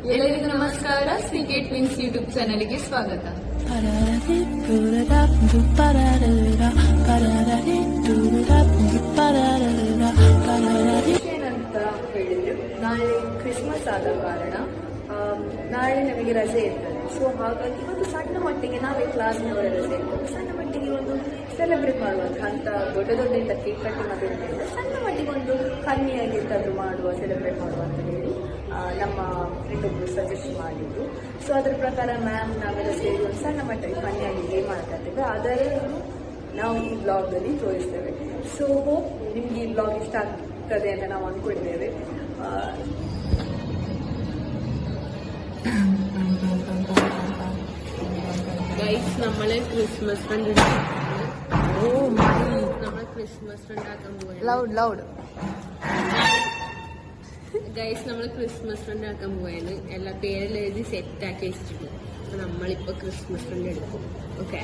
ಎಲ್ಲರಿಗೂ ನಮಸ್ಕಾರ. Secret twins YouTube ಚಾನೆಲ್ಗೆ ಸ್ವಾಗತ. ಏನಂತ ಹೇಳಿದ್ರೆ, ನಾಳೆ ಕ್ರಿಸ್ಮಸ್ ಆದ ಕಾರಣ ನಾಳೆ ನಮಗೆ ರಜೆ ಇರ್ತದೆ. ಸೊ ಹಾಗಾಗಿ ಒಂದು ಸಣ್ಣ ಮಟ್ಟಿಗೆ ನಾವೇ ಕ್ಲಾಸ್ನವರೆಲ್ಲ ಸೇರ್ಕೊಂಡು ಸಣ್ಣ ಮಟ್ಟಿಗೆ ಒಂದು ಸೆಲೆಬ್ರೇಟ್ ಮಾಡುವಂಥ ಅಂತ ದೊಡ್ಡ ದೊಡ್ಡ ಕೇಕ್ ಕಟ್ಟಿಂಗ್ ಅದರಿಂದ ಸಣ್ಣ ಮಟ್ಟಿಗೆ ಒಂದು ಫನ್ನಿಯಾಗಿ ಎಂತಾದರೂ ಮಾಡುವ, ಸೆಲೆಬ್ರೇಟ್ ಮಾಡುವ ಅಂತ ಹೇಳಿ ನಮ್ಮ ಫ್ರೆಂಡ್ ಒಬ್ಬರು ಸಜೆಸ್ಟ್ ಮಾಡಿದ್ರು. ಸೊ ಅದರ ಪ್ರಕಾರ ಮ್ಯಾಮ್ ನಾವೆಲ್ಲ ಸೇರಿ ಒಂದು ಸಣ್ಣ ಮಟ್ಟಿಗೆ ಫನ್ನಿಯಾಗಿ ಗೇಮ್ ಮಾಡ್ತಾ ಇದ್ದೇವೆ. ಅದನ್ನು ನಾವು ಈ ಬ್ಲಾಗಲ್ಲಿ ತೋರಿಸ್ತೇವೆ. ಸೊ ಹೋಪ್ ನಿಮ್ಗೆ ಈ ಬ್ಲಾಗ್ ಇಷ್ಟ ಆಗ್ತದೆ ಅಂತ ನಾವು ಅಂದ್ಕೊಂಡಿದ್ದೇವೆ. ഗൈസ്, നമ്മളെ ക്രിസ്മസ് ഫ്രണ്ട് നമ്മളെ ക്രിസ്മസ് ഫ്രണ്ട് ആക്കാൻ പോവാണ്. ഗൈസ്, നമ്മള് ക്രിസ്മസ് ഫ്രണ്ട് ആക്കാൻ പോവാണ്. എല്ലാ പേരെല്ലാം എഴുതി സെറ്റ് ആക്കി വെച്ചിട്ടുണ്ട്. അപ്പൊ നമ്മളിപ്പോ ക്രിസ്മസ് ഫ്രണ്ട് എടുക്കും. ഓക്കെ,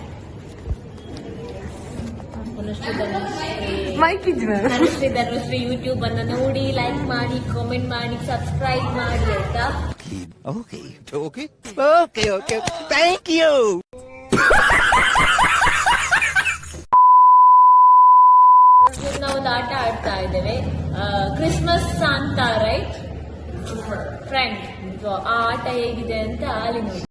ಧನುಶ್ರೀ ಯೂಟ್ಯೂಬ್ ಅನ್ನ ನೋಡಿ, ಲೈಕ್ ಮಾಡಿ, ಕಾಮೆಂಟ್ ಮಾಡಿ, ಸಬ್ಸ್ಕ್ರೈಬ್ ಮಾಡಿ ಆಯ್ತಾ. Okay. Thank you. ನಾವೊಂದು ಆಟ ಆಡ್ತಾ ಇದ್ದೇವೆ, ಕ್ರಿಸ್ಮಸ್ ಸಾಂತಾ, ರೈಟ್ ಫ್ರೆಂಡ್. ಆ ಆಟ ಹೇಗಿದೆ ಅಂತ ಅಲ್ಲಿ ನೋಡಿ.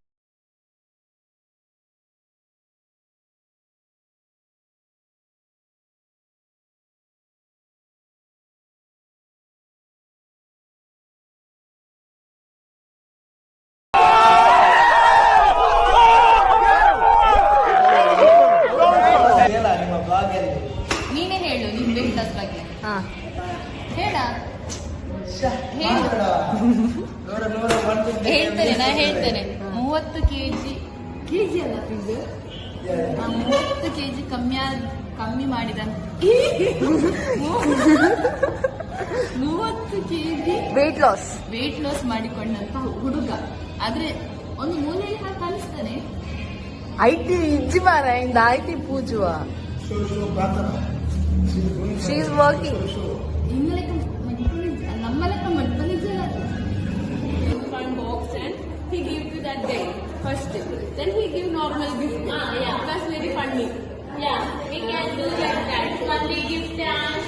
ನೀನೇ ಹೇಳು ನಿಮ್ ವೆಯ್ಟ್ ಲಾಸ್ ಬಗ್ಗೆ. ಹೇಳ್ತೇನೆ 30 ಕೆಜಿ ಅಲ್ಲ ಪ್ಲೀಸ್, 30 ಕೆಜಿ ಕಮ್ಮಿ ಮಾಡಿದ 30 ಕೆಜಿ ವೆಯ್ಟ್ ಲಾಸ್ ಮಾಡಿಕೊಂಡಂತ ಹುಡುಗ. ಆದ್ರೆ ಒಂದು ಮೂಲೆಯಲ್ಲಿ ಹಾಕಿ ಕಲಿಸ್ತಾನೆ. ಐಟಿ ಇಜ್ಜಿ ಮಾರ ಇಂದ ಐಟಿ ಪೂಜುವ. She is working. ನಮ್ಮ ಲೆಕ್ಕ ಮಡ್ಪನಿಜಲ್ಲ. Fun box and he give you that day first. Then he give normal gift. Yeah, that's very funny. Yeah, we can do like that. Monthly gift and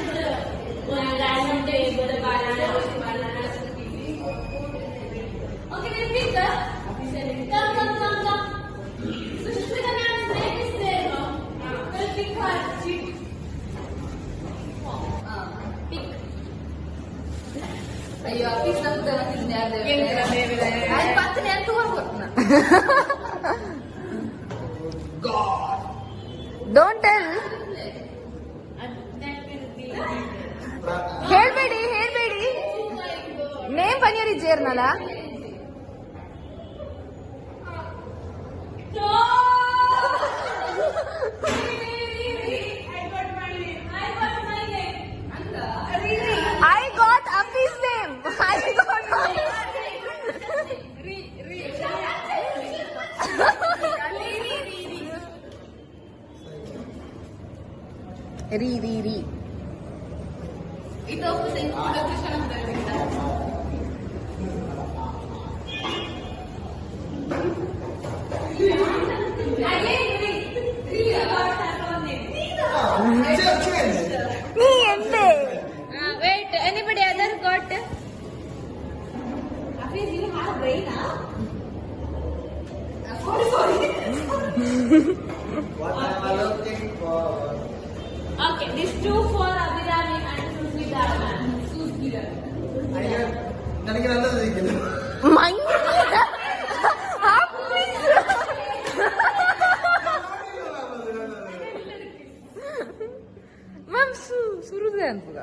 random table, bananas. Okay, then pick the. Come. Sushmita ma'am's name is there, no? We'll pick her. Pick. ಅಯ್ಯೋ, office ಅಂತ ಪತ್ತನೇ ಅಂತ ಹೋಗ್ಬೋಟ್ನ. Don't tell. ಹೇಳ್ಬೇಡಿ name ಪನಿಯರಿ ಜೇರ್ನಲ್ಲ. I got Afi's name. Ri. Ito po sa introduction siya ng dalawa. ನೀ ಎಂದೆ? Wait, anybody other got? Hafiz, you have brain, huh? Sorry. What am I looking for? Okay, this two for Abhirami and Susmita. ನನಗೆ ನನ್ನದು ಸಿಕ್ಕಿದೆ. Ma'am ಸುರುದೆ ಅನ್ಪುಗ.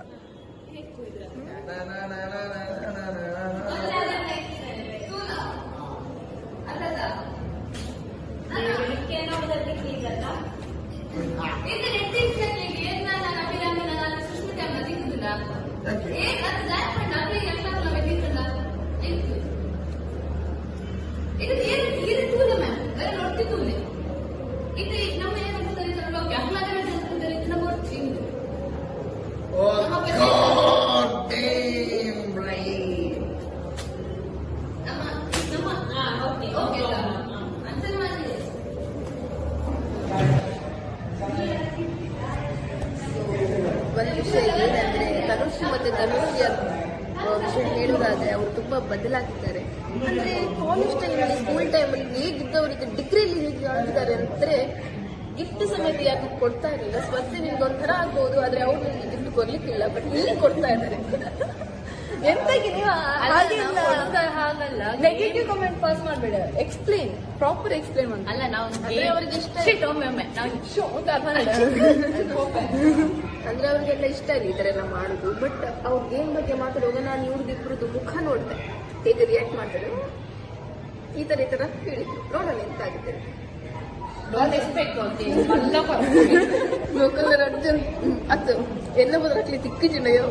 Oh, God damn, right. ಬದಲಾಗಿದ್ದಾರೆ. ಅಂದ್ರೆ college ಟೈಮಲ್ಲಿ ಸ್ಕೂಲ್ ಟೈಮಲ್ಲಿ ಹೇಗಿದ್ದವರಿಗೆ ಡಿಗ್ರಿಯಲ್ಲಿ ಹೇಗೆ ಆಗಿದ್ದಾರೆ ಅಂದ್ರೆ ಗಿಫ್ಟ್ ಸಮೇತ ಯಾರು ಕೊಡ್ತಾ ಇರಲಿಲ್ಲ. ಸ್ಪರ್ಧೆ ನಿಮ್ಗೆ ಒಂಥರ ಆಗ್ಬೋದು, ಆದ್ರೆ ಅವ್ರು ನಿಮ್ಗೆ ಗಿಫ್ಟ್ ಕೊಡ್ಲಿಕ್ಕಿಲ್ಲ, ಬಟ್ ಇಲ್ಲಿ ಕೊಡ್ತಾ ಇದ್ದಾರೆ. ಎಂತಾಗಿ ನೀವು ಹಾಗಲ್ಲ, ನೆಗೆಟಿವ್ ಕಮೆಂಟ್ ಪಾಸ್ ಮಾಡಬೇಡ, ಎಕ್ಸ್ಪ್ಲೇನ್, ಪ್ರಾಪರ್ ಎಕ್ಸ್ಪ್ಲೇನ್ ಮಾಡಿ. ಅಲ್ಲ ನಾವು ಅವರಿಗೆ ಇಷ್ಟ ಅಂದ್ರೆ ಅವ್ರಿಗೆಲ್ಲ ಇಷ್ಟ ಇಲ್ಲ ಈ ತರ ಎಲ್ಲ ಮಾಡುದು. ಬಟ್ ಅವ್ರ ಗೇಮ್ ಬಗ್ಗೆ ಮಾತಾಡುವಾಗ ನಾನು ಇವ್ರದಿಬ್ರದ್ದು ಮುಖ ನೋಡ್ದೆ, ಹೇಗೆ ರಿಯಾಕ್ಟ್ ಮಾಡ್ತಾರೆ, ಈ ತರ ಹೇಳಿದ್ರು. ನೋಡೋಣ ಎಂತ ಆಗಿದ್ದಾರೆ. ಲೋಕಲ್ ಅರ್ಜುನ್ ಅತ್ತು ಎಲ್ಲ ಬದಲಾಗ್ಲಿ ತಿಕ್ಕಿಜಿನಯೋ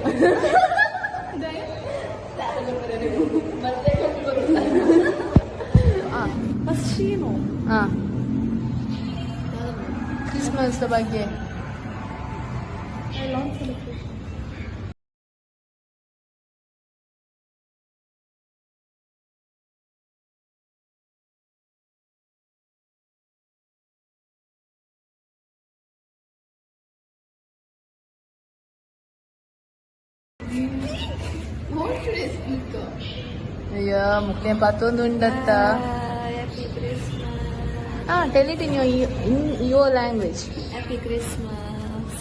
ಕ್ರಿಸ್ಮಸ್ ಬಗ್ಗೆ ಅಯ್ಯೋ ಮುಖ್ಯ ಪಾತೊಂದು ಉಂಡತ್ತ. Tell it in your language. Happy Christmas.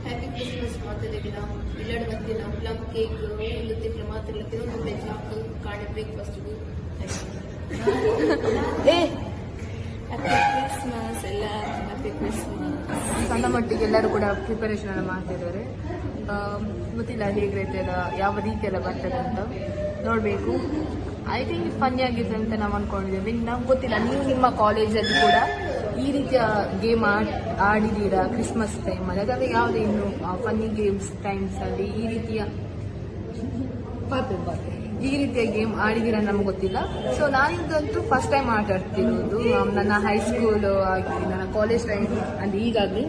Happy Christmas ಮಾತಾಡಿಲ್ಲ ಇಲ್ಲಡ ಮಧ್ಯಾಹ್ನ ಪ್ಲಮ್ ಕೇಕ್ ಒಂದು ತಿಂಗಳ ಮಾತಾಡ್ಲಕ್ಕೆ ಒಂದು ಪ್ಲೇಟ್ ಹಾಕು ಕಾಣೆ ಬ್ರೇಕ್ಫಾಸ್ಟ್ ಹ್ಯಾಪಿ ಕ್ರಿಸ್ಮಸ್ ಎಲ್ಲ ಹ್ಯಾಪಿ ಕ್ರಿಸ್ಮಸ್. ಸಣ್ಣ ಮಟ್ಟಿಗೆ ಎಲ್ಲರೂ ಕೂಡ ಪ್ರಿಪರೇಷನ್ ಎಲ್ಲ ಮಾಡ್ತಿದ್ದಾರೆ. ಗೊತ್ತಿಲ್ಲ ಹೇಗಿರುತ್ತೆ ಎಲ್ಲ, ಯಾವ ರೀತಿ ಎಲ್ಲ ಬರ್ತದೆ ಅಂತ ನೋಡಬೇಕು. ಐ ಥಿಂಕ್ ಫನ್ನಿ ಆಗಿದೆ ಅಂತ ನಾವು ಅನ್ಕೊಂಡಿದ್ದೇವೆ. ನಮ್ಗೆ ಗೊತ್ತಿಲ್ಲ, ನೀವು ನಿಮ್ಮ ಕಾಲೇಜಲ್ಲಿ ಕೂಡ ಈ ರೀತಿಯ ಗೇಮ್ ಆಡಿದ್ದೀರಾ ಕ್ರಿಸ್ಮಸ್ ಟೈಮಲ್ಲಿ, ಅದಾದ್ರೆ ಯಾವುದೇ ಇನ್ನು ಫನ್ನಿ ಗೇಮ್ಸ್ ಟೈಮ್ಸಲ್ಲಿ ಈ ರೀತಿಯ ಗೇಮ್ ಆಡಿದ್ದೀರಾ ನಮ್ಗೆ ಗೊತ್ತಿಲ್ಲ. ಸೊ ನಾನಿದಂತೂ ಫಸ್ಟ್ ಟೈಮ್ ಆಟಾಡ್ತಿರೋದು. ನನ್ನ ಹೈಸ್ಕೂಲ್ ಆಗಲಿ ನನ್ನ ಕಾಲೇಜ್ ಟೈಮ್ ಅಂದರೆ ಈಗಾಗಲಿ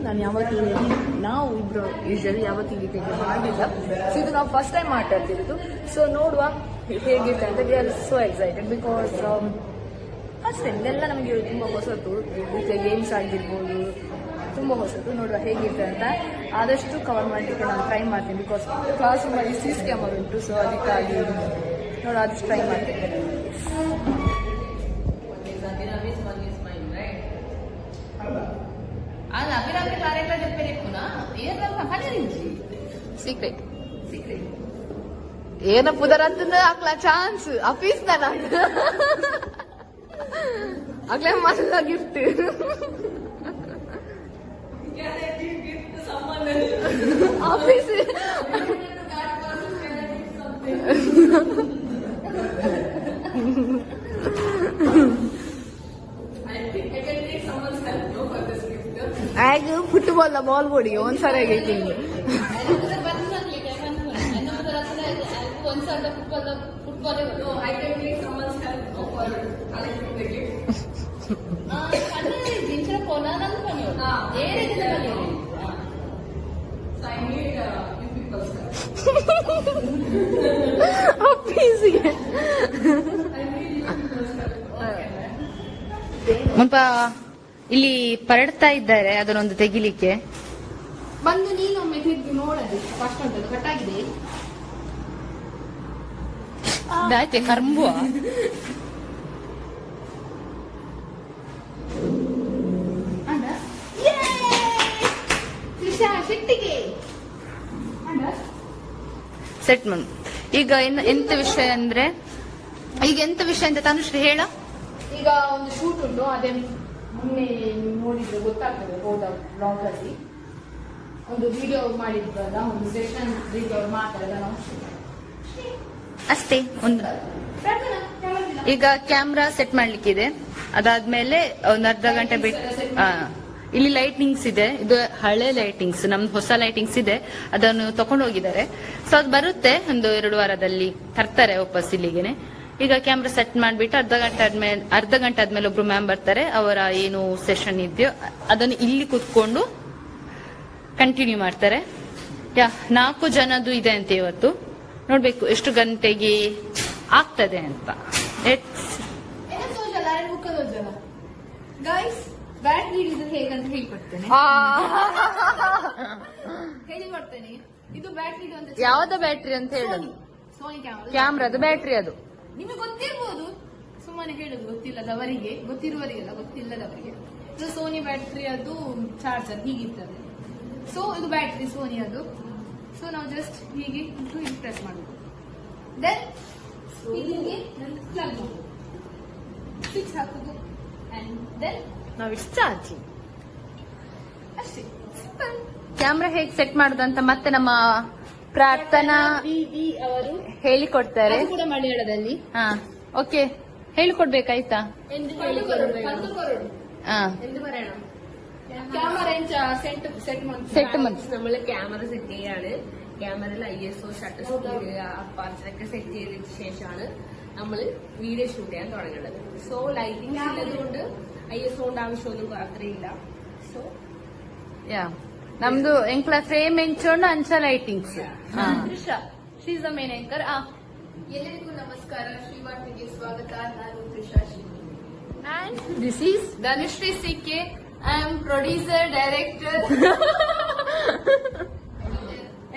ನಾವು ಇಬ್ಬರು ಯೂಶಲಿ ಯಾವತ್ತೂ ಈ ರೀತಿ ಗೇಮ್ ಆಡಿಲ್ಲ. ಸೊ ಇದು ನಾವು ಫಸ್ಟ್ ಟೈಮ್ ಆಟಾಡ್ತಿರೋದು. ಸೊ ನೋಡುವ ಹೇಗಿರುತ್ತೆ ಅಂತ. We are so excited because first time ಇದೆಲ್ಲ ನಮಗೆ ತುಂಬ ಹೊಸತು. ಈ ರೀತಿಯ ಗೇಮ್ಸ್ ಆಗಿರ್ಬೋದು ತುಂಬ ಹೊಸತು. ನೋಡುವ ಹೇಗಿರುತ್ತೆ ಅಂತ. ಆದಷ್ಟು ಕವರ್ ಮಾಡಲಿಕ್ಕೆ ನಾನು ಟ್ರೈ ಮಾಡ್ತೀನಿ ಬಿಕಾಸ್ ಕ್ಲಾಸ್ ರೂಮಲ್ಲಿ CC ಕ್ಯಾಮರಾ ಉಂಟು. ಸೊ ಅದಕ್ಕಾಗಿ ನೋಡುವ ಆದಷ್ಟು ಟ್ರೈ ಮಾಡ್ತೀನಿ. ಸೀಕ್ರೆಟ್ ಏನ ಪುದರಂತ ಹಾಕ್ಲಾ ಚಾನ್ಸ್ ಅಫೀಸ್ ನಾನು ಆಗ್ಲೇ ಮಲ್ಲ ಗಿಫ್ಟ್ ಆಫೀಸ್ ಆಗ ಫುಟ್ಬಾಲ್ ಬಾಲ್ ಕೊಡಿ ಒಂದ್ಸರಿ ಆಗೈತಿ. ಮುಲ್ಪ ಇಲ್ಲಿ ಪರಡ್ತಾ ಇದ್ದಾರೆ, ಅದನ್ನೊಂದು ತೆಗಿಲಿಕ್ಕೆ ಬಂದು ನೀನೊಮ್ಮೆ ತೆಗೆದು ನೋಡದು ಫಸ್ಟ್ ಅಂತ ಕಟ್ಟಾಗಿದೆ. ದಾಯ್ತೆ ಕರ್ಂಬುವ ಸೆಟ್ ಮನ್. ಈಗ ಎಂತ ವಿಷಯ ಅಂದ್ರೆ, ಈಗ ಎಂತ ವಿಷಯ ಅಂತ ತನುಶ್ರೀ ಹೇಳ. ಈಗ ಒಂದು ಶೂಟ್ ಉಂಟು, ಅದೇ ಮೊನ್ನೆ ನೋಡಿದ್ರೆ ಗೊತ್ತಾಗ್ತದೆ. ಹೋದ ಬ್ಲಾಗ್ ಅಲ್ಲಿ ಒಂದು ವಿಡಿಯೋ ಮಾಡಿದ್ವಲ್ಲ, ಒಂದು ಸೆಷನ್ ವಿಡಿಯೋ ಮಾಡ್ತಾರೆ ಅಷ್ಟೇ. ಒಂದು ಈಗ ಕ್ಯಾಮ್ರಾ ಸೆಟ್ ಮಾಡ್ಲಿಕ್ಕಿದೆ. ಅದಾದ್ಮೇಲೆ ಒಂದು ಅರ್ಧ ಗಂಟೆ ಬಿಟ್ಟು ಇಲ್ಲಿ ಲೈಟಿಂಗ್ಸ್ ಇದೆ. ಇದು ಹಳೆ ಲೈಟಿಂಗ್ಸ್, ನಮ್ದು ಹೊಸ ಲೈಟಿಂಗ್ಸ್ ಇದೆ, ಅದನ್ನು ತಕೊಂಡು ಹೋಗಿದ್ದಾರೆ. ಸೊ ಅದು ಬರುತ್ತೆ ಒಂದು 2 ವಾರದಲ್ಲಿ ತರ್ತಾರೆ ವಾಪಸ್ ಇಲ್ಲಿಗೆನೆ. ಈಗ ಕ್ಯಾಮ್ರಾ ಸೆಟ್ ಮಾಡ್ಬಿಟ್ಟು ಅರ್ಧ ಗಂಟೆ ಆದ್ಮೇಲೆ ಒಬ್ರು ಮ್ಯಾಮ್ ಬರ್ತಾರೆ. ಅವರ ಏನು ಸೆಷನ್ ಇದೆಯೋ ಅದನ್ನು ಇಲ್ಲಿ ಕೂತ್ಕೊಂಡು ಕಂಟಿನ್ಯೂ ಮಾಡ್ತಾರೆ. 4 ಜನದ್ದು ಇದೆ ಅಂತ ಇವತ್ತು. ನೋಡ್ಬೇಕು ಎಷ್ಟು ಗಂಟೆಗೆ ಆಗ್ತದೆ ಅಂತ. ಬ್ಯಾಟ್ರಿ ಹಿಡಿದ್ರೆ ಹೇಗಂತ ಹೇಳಿಕೊಡ್ತೇನೆ. ಹೇಳಿಕೊಡ್ತೇನೆ. ಇದು ಬ್ಯಾಟ್ರಿ ಯಾವ್ದ ಬ್ಯಾಟ್ರಿ ಅಂತ ಹೇಳೋದು? ಸೋನಿ ಕ್ಯಾಮ್ರಾದ ಬ್ಯಾಟ್ರಿ ಅದು. ನಿಮಗೆ ಗೊತ್ತಿರ್ಬೋದು, ಸುಮ್ಮನೆ ಹೇಳುದು ಗೊತ್ತಿಲ್ಲದವರಿಗೆ, ಗೊತ್ತಿರುವವರಿಗೆಲ್ಲ ಗೊತ್ತಿಲ್ಲದವರಿಗೆ. ಇದು ಸೋನಿ ಬ್ಯಾಟ್ರಿ ಅದು ಚಾರ್ಜರ್ ಹೀಗಿರ್ತದೆ. ಸೊ ಇದು ಬ್ಯಾಟ್ರಿ ಸೋನಿ ಅದು. ಸೊ ನಾವು ಜಸ್ಟ್ ಹೀಗೆ ಇಟ್ಟು ಪ್ರೆಸ್ ಮಾಡುದು. ದೆನ್ ಹೀಗೆ ಪ್ಲಗ್ ಮಾಡುದು, ಸ್ವಿಚ್ ಹಾಕುದು, ಅಂಡ್ ದೆನ್ ನಾವು ಇಟ್ಸ್ ಚಾರ್ಜಿಂಗ್. ಅಷ್ಟೇ, ಸಿಂಪಲ್. ಕ್ಯಾಮ್ರಾ ಹೇಗೆ ಸೆಟ್ ಮಾಡುದಂತ ಮತ್ತೆ ನಮ್ಮ ಪ್ರಾರ್ಥನಾ ಅವರು ಹೇಳಿಕೊಡ್ತಾರೆ. ಅದು ಕೂಡ ಮಲಯಾಳದಲ್ಲಿ. ಹಾ, ಓಕೆ, ಹೇಳಿಕೊಡ್ಬೇಕಾಯ್ತಾ? ಎಂದು ಹೇಳಿಕೊಡಬೇಕು. ಹಾ, എന്ത് പറയണം? ക്യാമറ സെറ്റ് സെറ്റ് മതി. നമ്മള് ക്യാമറ സെറ്റ് ചെയ്യാണ്. ക്യാമറയിൽ ISO, ഷട്ടർ സ്പീഡ്, അപ്പാർച്ചറൊക്കെ സെറ്റ് ചെയ്തതിന് ശേഷമാണ് നമ്മൾ വീഡിയോ ഷൂട്ട് ചെയ്യാൻ തുടങ്ങുന്നത്. സോ ലൈറ്റിംഗ് ഉള്ളതുകൊണ്ട് ISO കൊണ്ട് ആവശ്യമൊന്നും അത്രയില്ല. സോ ಯಾ, ನಮ್ದು ಎಂಕ್ಲ ಫ್ರೇಮ್ ಎಂಚೋಂಡು ಅಂಚ lightings. Trisha, she is the main anchor. ಎಲ್ಲರಿಗೂ ನಮಸ್ಕಾರ, ಶ್ರೀವಾರ್ತೆಗೆ ಸ್ವಾಗತ. ನಾನು Trisha Shri. And this is Dhanushri CK. I am producer, director,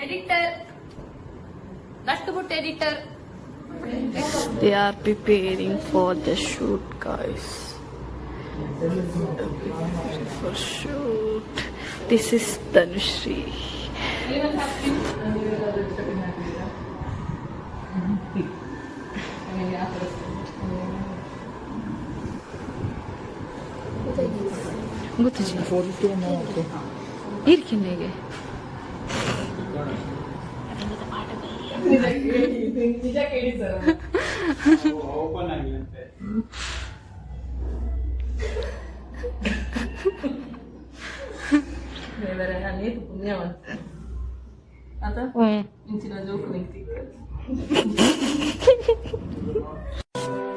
editor, Nattubut editor. They are preparing for the shoot, guys. For shoot. This is Dhanushri. ಗೊತ್ತಿಲ್ಲ. ಇರ್ಕಿನ್ನೆಗೆ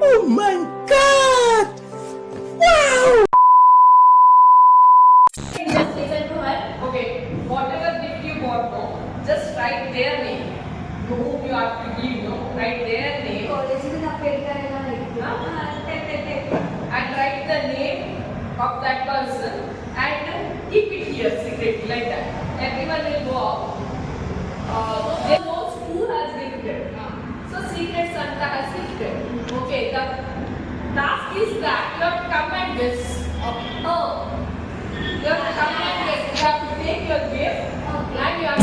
Oh my God! Okay, whatever gift you bought, no, just write their name. To whom you have to give, no, write their name. And write the name of that person and keep it here secretly like that. Everyone will go out. They knows who has gifted. So secret Santa has gifted. Okay, the task is that you have to come and guess. Okay. Oh. You have to come and guess. You have to take your gift and you have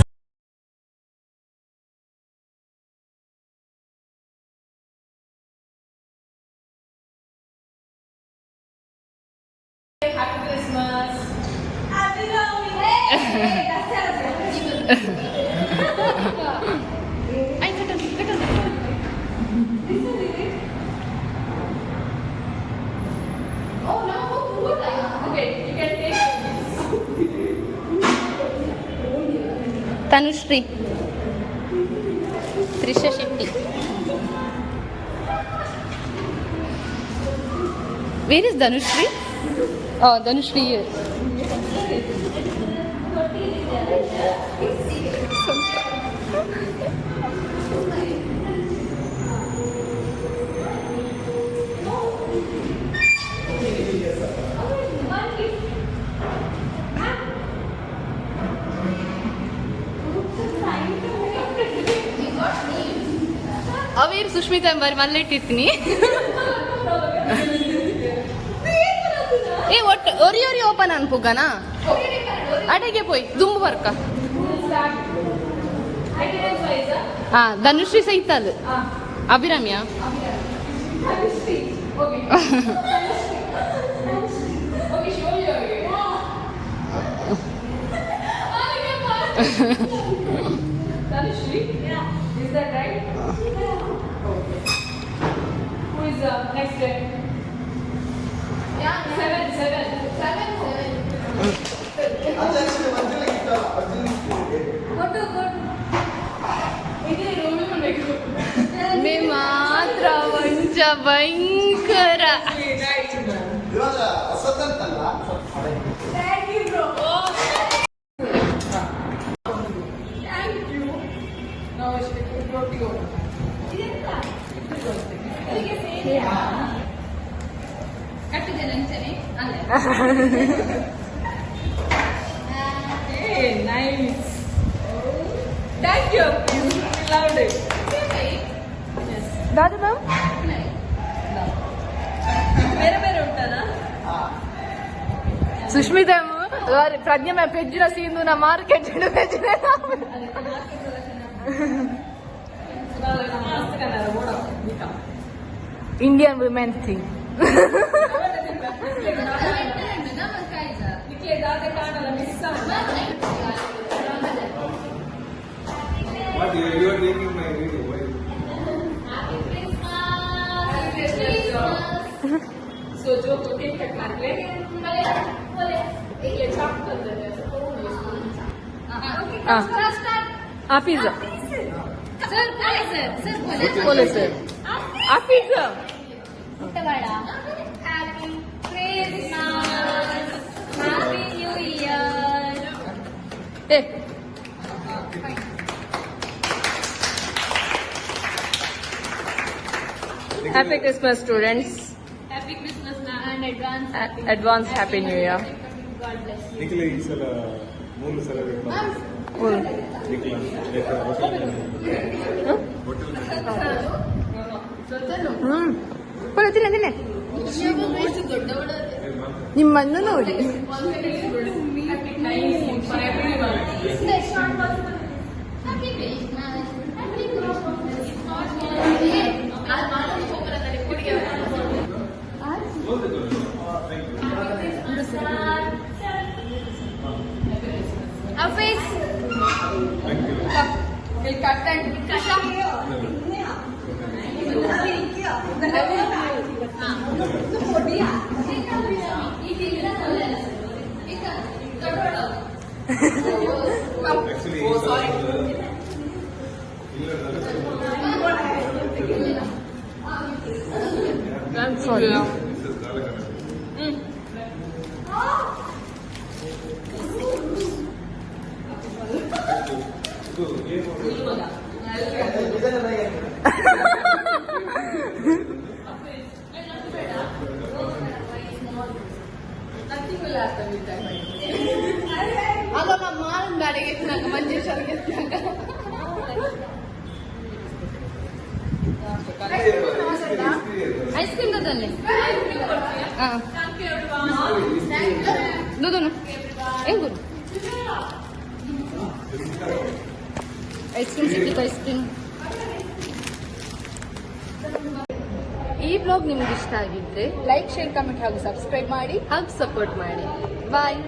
Happy Christmas. Happy Oh no, okay, you can take Tanushree, Trisha Shetty. Where is Dhanushri? Oh, Dhanushri here. ಅವೇರು Sushmita ಎಂಬಾರಿ ಮಲ್ಲಿಟ್ಟಿರ್ತೀನಿ. ಏ ಒಟ್ಟು ಒರಿ open ಅನ್ಪುಗನಾ ಅಡೆಗೆ ಪೋಯ್ ದುಂಬು ಬರ್ಕ. ಹಾ, ಧನುಶ್ರೀ ಸಹಿತ ಅಭಿರಾಮಿಯ Is that right? Okay. Who is next day? Yeah, seven. May ಮಾತ್ರ ವಂಚ ಭಯಂಕರ. Thank you, bro. Thank you. Now I should go to you. ಕಟ್ಟಿದೆ ನಂಚನೆ ಅಲ್ಲ. Hey, nice. Thank you. You loved it. Yes. Dadu ma'am Sushmita ಪ್ರಜ್ಞೆ ma'am ಪೆಜ್ಜಿನ ಸೀನು ನಾ market Indian women thing What you are taking my video? Why? So जो cake cut करके ये chop कर देते हैं ಆಫೀಸ್ सर बोले सर बोले sir office happy Christmas happy new year happy Christmas students happy Christmas and advance happy new year God bless you. ನಿಖಿಲ ಈ ಸಲ 3 ಸೆಲೆಬ್ರೇಟ್ ನಿಖಿಲ ಕೊಡ್ತೀನಿ ಅದನ್ನೇ ನಿಮ್ಮನ್ನು ನೋಡಿ Hafiz. We'll cut and Actually, I'm sorry. ಅದು ನಮ್ಮ ಮಾರನ್ ಗಾಡಿಗೆ ಎತ್ತಿನಾಗ ಮಂಜೇಶ್ವರಿಗೆ ಎತ್ತಿನಾಗ ಐಸ್ ಕ್ರೀಮ್ ತಂದೆ ದೂದನು ಹೆಂಗ್ ಗುರು ಐಸ್ ಕ್ರೀಮ್ ಸಿಕ್ಕಿತ್ತು ಐಸ್ ಕ್ರೀಮ್ ಈ ಬ್ಲಾಗ್ ನಿಮ್ಗೆ ಇಷ್ಟ ಆಗಿದ್ರೆ ಲೈಕ್ ಶೇರ್ ಕಮೆಂಟ್ ಹಾಗೂ ಸಬ್ಸ್ಕ್ರೈಬ್ ಮಾಡಿ ಹಾಗೂ ಸಪೋರ್ಟ್ ಮಾಡಿ ಬಾಯ್.